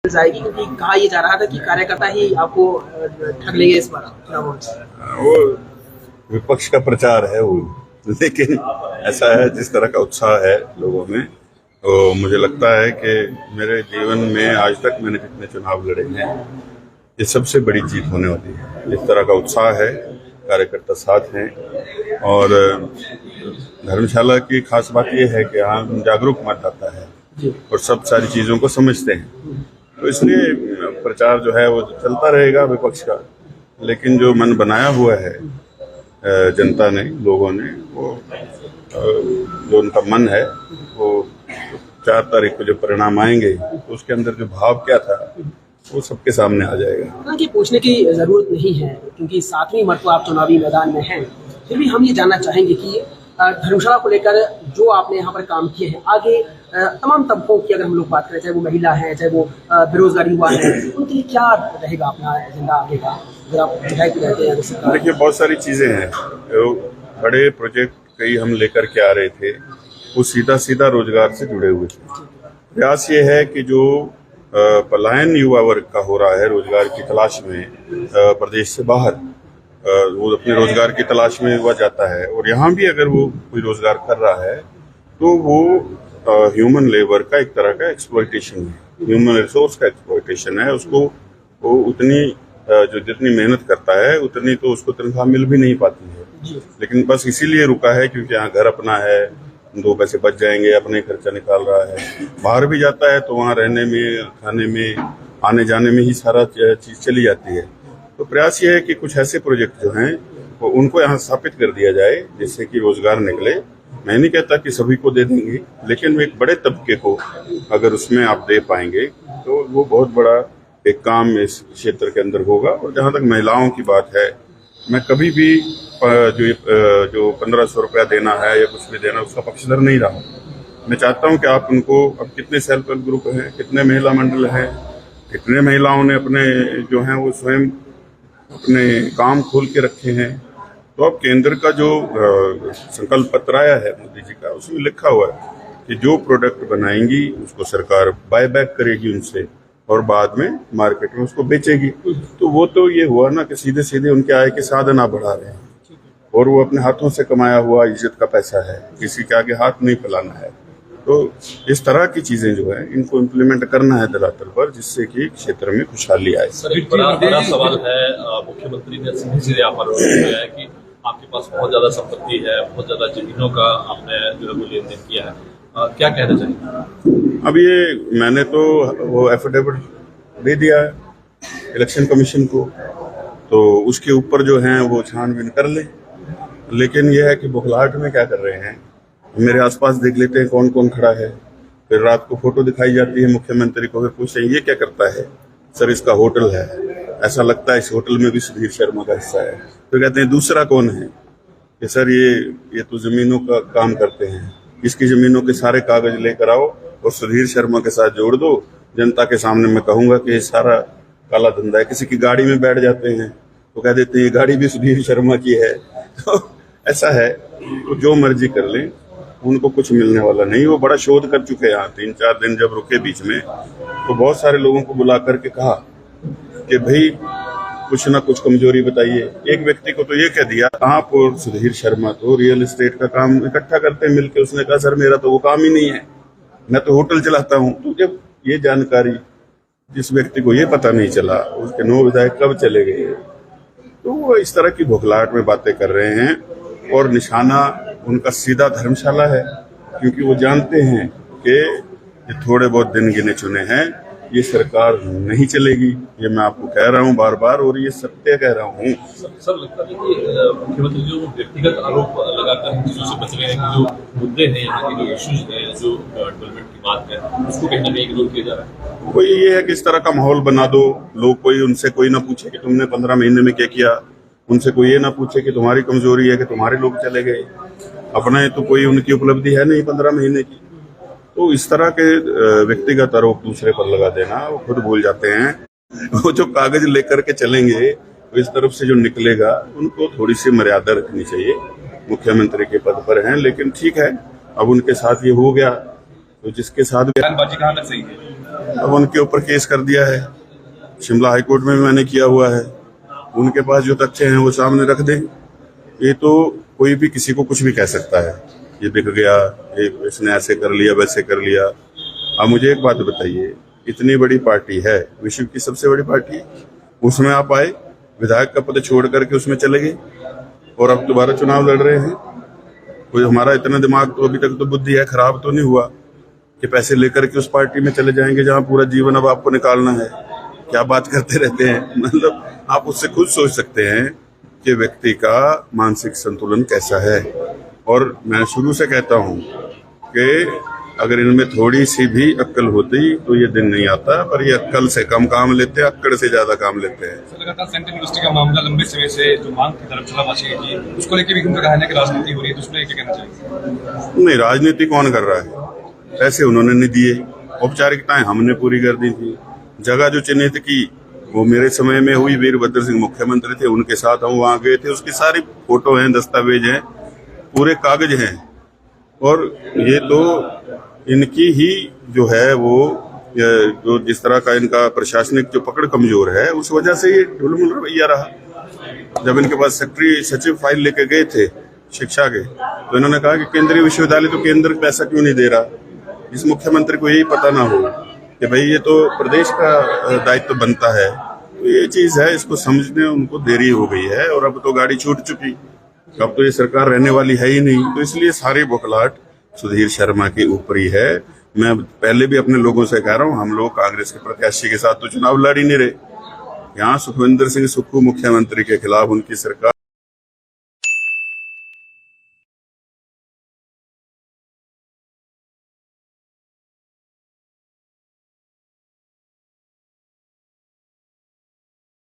जाएगी, क्योंकि कहा यह जा रहा था कि कार्यकर्ता ही आपको ठग लेंगे इस बार चुनाव में। वो विपक्ष का प्रचार है वो, लेकिन ऐसा है जिस तरह का उत्साह है लोगों में, तो मुझे लगता है कि मेरे जीवन में आज तक मैंने जितने चुनाव लड़े हैं ये सबसे बड़ी जीत होने वाली है। इस तरह का उत्साह है, कार्यकर्ता साथ हैं, और धर्मशाला की खास बात यह है कि यहाँ जागरूक मतदाता है और सब सारी चीजों को समझते हैं, तो इसलिए प्रचार जो है वो चलता रहेगा विपक्ष का। लेकिन जो मन बनाया हुआ है जनता ने, लोगों ने, वो जो उनका मन है वो 4 तारीख को जो परिणाम आएंगे तो उसके अंदर जो भाव क्या था वो सबके सामने आ जाएगा। हालांकि पूछने की जरूरत नहीं है, क्योंकि 7वीं मरतबा आप चुनावी मैदान में हैं। फिर भी हम ये जानना चाहेंगे कि धर्मशाला को लेकर जो आपने यहाँ पर काम किए हैं, आगे तमाम तबकों की अगर हम लोग बात करें, चाहे वो महिला है, चाहे वो बेरोजगारी युवा है, उनके लिए क्या रहेगा अपना एजेंडा आगे का, अगर आप विधायक रहते हैं? देखिए, बहुत सारी चीजें हैं, बड़े प्रोजेक्ट कई हम लेकर के आ रहे थे, वो सीधा रोजगार से जुड़े हुए थे। प्रयास ये है कि जो पलायन युवा वर्ग का हो रहा है रोजगार की तलाश में प्रदेश से बाहर, वो अपने रोजगार की तलाश में युवा जाता है, और यहाँ भी अगर वो कोई रोजगार कर रहा है तो वो ह्यूमन लेबर का एक तरह का एक्सप्लॉयटेशन है, ह्यूमन रिसोर्स का एक्सप्लॉयटेशन है। उसको वो उतनी जो जितनी मेहनत करता है उतनी तो उसको तनख्वाह मिल भी नहीं पाती है, लेकिन बस इसीलिए रुका है क्योंकि यहाँ घर अपना है, 2 पैसे बच जाएंगे, अपने खर्चा निकाल रहा है। बाहर भी जाता है तो वहाँ रहने में, खाने में, आने जाने में ही सारा चीज चली जाती है। तो प्रयास ये है कि कुछ ऐसे प्रोजेक्ट जो हैं वो उनको यहाँ स्थापित कर दिया जाए जिससे कि रोजगार निकले। मैं नहीं कहता कि सभी को दे देंगे, लेकिन एक बड़े तबके को अगर उसमें आप दे पाएंगे तो वो बहुत बड़ा एक काम इस क्षेत्र के अंदर होगा। और जहाँ तक महिलाओं की बात है, मैं कभी भी जो 1500 रुपया देना है या कुछ भी देना, उसका पक्षधर नहीं रहा। मैं चाहता हूं कि आप उनको, अब कितने सेल्फ हेल्प ग्रुप हैं, कितने महिला मंडल हैं, कितने महिलाओं ने अपने जो हैं वो स्वयं अपने काम खोल के रखे हैं। तो अब केंद्र का जो संकल्प पत्र आया है मोदी जी का, उसमें लिखा हुआ है कि जो प्रोडक्ट बनाएंगी उसको सरकार बाय बैक करेगी उनसे और बाद में मार्केट में उसको बेचेगी। तो वो तो ये हुआ ना कि सीधे सीधे उनके आय के साधन आप बढ़ा रहे हैं, और वो अपने हाथों से कमाया हुआ इज्जत का पैसा है, किसी के आगे हाथ नहीं फैलाना है। तो इस तरह की चीजें जो है इनको इम्प्लीमेंट करना है धरातल पर, जिससे कि क्षेत्र में खुशहाली आए। सर, एक बड़ा सवाल है, मुख्यमंत्री ने सीधे आरोप लगाया है कि आपके पास बहुत ज्यादा संपत्ति है, बहुत ज्यादा जमीनों का आपने जो है वो लेन देन किया है, क्या कहना चाहिए? अब ये मैंने तो वो एफिडेविट दे दिया है इलेक्शन कमीशन को, तो उसके ऊपर जो है वो छानबीन कर ले। लेकिन यह है कि बुखलाहट में क्या कर रहे हैं, मेरे आसपास देख लेते हैं कौन कौन खड़ा है, फिर रात को फोटो दिखाई जाती है मुख्यमंत्री को, फिर पूछते हैं ये क्या करता है? सर, इसका होटल है, ऐसा लगता है इस होटल में भी सुधीर शर्मा का हिस्सा है। तो कहते हैं दूसरा कौन है? कि सर ये तो जमीनों का काम करते हैं, इसकी जमीनों के सारे कागज लेकर आओ और सुधीर शर्मा के साथ जोड़ दो, जनता के सामने मैं कहूंगा कि ये सारा काला धंधा है। किसी की गाड़ी में बैठ जाते हैं तो कह देते हैं ये गाड़ी भी सुधीर शर्मा की है। तो ऐसा है, तो जो मर्जी कर लें, उनको कुछ मिलने वाला नहीं। वो बड़ा शोध कर चुके हैं यहाँ, 3-4 दिन जब रुके बीच में, तो बहुत सारे लोगों को बुला करके कहा कि भाई कुछ ना कुछ कमजोरी बताइए। एक व्यक्ति को तो ये कह दिया, आप और सुधीर शर्मा तो रियल एस्टेट का काम इकट्ठा करते हैं मिलकर। उसने कहा सर मेरा तो वो काम ही नहीं है, मैं तो होटल चलाता हूँ। तो जब ये जानकारी जिस व्यक्ति को ये पता नहीं चला, उसके 9 विधायक कब चले गए, तो वो इस तरह की भुखलाहट में बातें कर रहे हैं। और निशाना उनका सीधा धर्मशाला है, क्योंकि वो जानते हैं कि ये थोड़े बहुत दिन गिने चुने हैं, ये सरकार नहीं चलेगी। ये मैं आपको कह रहा हूँ बार बार, और ये सत्य कह रहा हूँ। सर, लगता है कि मुख्यमंत्री जो व्यक्तिगत आरोप लगाकर इन चीजों से बच रहे हैं, कि जो मुद्दे हैं, यहाँ के जो इश्यूज हैं, जो डेवलपमेंट की बात है, उसको कहीं ना कहीं इग्नोर किया जा रहा है। कोई ये है कि इस तरह का माहौल बना दो, लोग कोई उनसे कोई ना पूछे कि तुमने 15 महीने में क्या किया, उनसे कोई ये ना पूछे कि तुम्हारी कमजोरी है कि तुम्हारे लोग चले गए, अपना तो कोई उनकी उपलब्धि है नहीं 15 महीने की। तो इस तरह के व्यक्तिगत आरोप दूसरे पर लगा देना, वो खुद भूल जाते हैं। वो जो कागज लेकर के चलेंगे, तो इस तरफ से जो निकलेगा उनको थोड़ी सी मर्यादा रखनी चाहिए। मुख्यमंत्री के पद पर हैं, लेकिन ठीक है, अब उनके साथ ये हो गया, तो जिसके साथ बयानबाजी कहाँ तक सही है? अब उनके ऊपर केस कर दिया है, शिमला हाईकोर्ट में भी मैंने किया हुआ है। उनके पास जो तथ्य हैं वो सामने रख दें। ये तो कोई भी किसी को कुछ भी कह सकता है, ये बिक गया, ये इसने ऐसे कर लिया वैसे कर लिया। अब मुझे एक बात बताइए, इतनी बड़ी पार्टी है, विश्व की सबसे बड़ी पार्टी, उसमें आप आए, विधायक का पद छोड़ करके उसमें चले गए और अब दोबारा चुनाव लड़ रहे हैं। कोई हमारा इतना दिमाग तो अभी तक तो बुद्धि है, खराब तो नहीं हुआ कि पैसे लेकर के उस पार्टी में चले जाएंगे जहां पूरा जीवन अब आपको निकालना है। क्या बात करते रहते हैं। मतलब आप उससे खुद सोच सकते हैं कि व्यक्ति का मानसिक संतुलन कैसा है। और मैं शुरू से कहता हूं कि अगर इनमें थोड़ी सी भी अक्ल होती तो ये दिन नहीं आता, पर ये अक्ल से कम काम लेते हैं, अक्कड़ से ज्यादा काम लेते हैं। लगातार सेंट्रल यूनिवर्सिटी का मामला लंबे समय से जो मांग की तरफ धर्मशाला की, उसको लेकर भी उनका कहना है कि राजनीति हो रही है, तो उसमें क्या कहना चाहिए? नहीं, राजनीति कौन कर रहा है? पैसे उन्होंने नहीं दिए, औपचारिकताएं हमने पूरी कर दी थी। जगह जो चिन्हित की वो मेरे समय में हुई, वीरभद्र सिंह मुख्यमंत्री थे, उनके साथ हम वहां गए थे, उसकी सारी फोटो हैं, दस्तावेज हैं, पूरे कागज हैं। और ये तो इनकी ही जो है वो जो जिस तरह का इनका प्रशासनिक जो पकड़ कमजोर है, उस वजह से ये ढुलमुल रवैया रहा। जब इनके पास सेक्रेटरी सचिव फाइल लेके गए थे शिक्षा के, तो इन्होंने कहा कि केंद्रीय विश्वविद्यालय तो केंद्र पैसा क्यों नहीं दे रहा। इस मुख्यमंत्री को यही पता ना हो कि भाई ये तो प्रदेश का दायित्व बनता है। तो ये चीज है, इसको समझने उनको देरी हो गई है और अब तो गाड़ी छूट चुकी, अब तो ये सरकार रहने वाली है ही नहीं। तो इसलिए सारी बौखलाहट सुधीर शर्मा के ऊपर ही है। मैं पहले भी अपने लोगों से कह रहा हूँ, हम लोग कांग्रेस के प्रत्याशी के साथ तो चुनाव लड़ ही नहीं रहे। यहाँ सुखविंदर सिंह सुक्खू मुख्यमंत्री के खिलाफ उनकी सरकार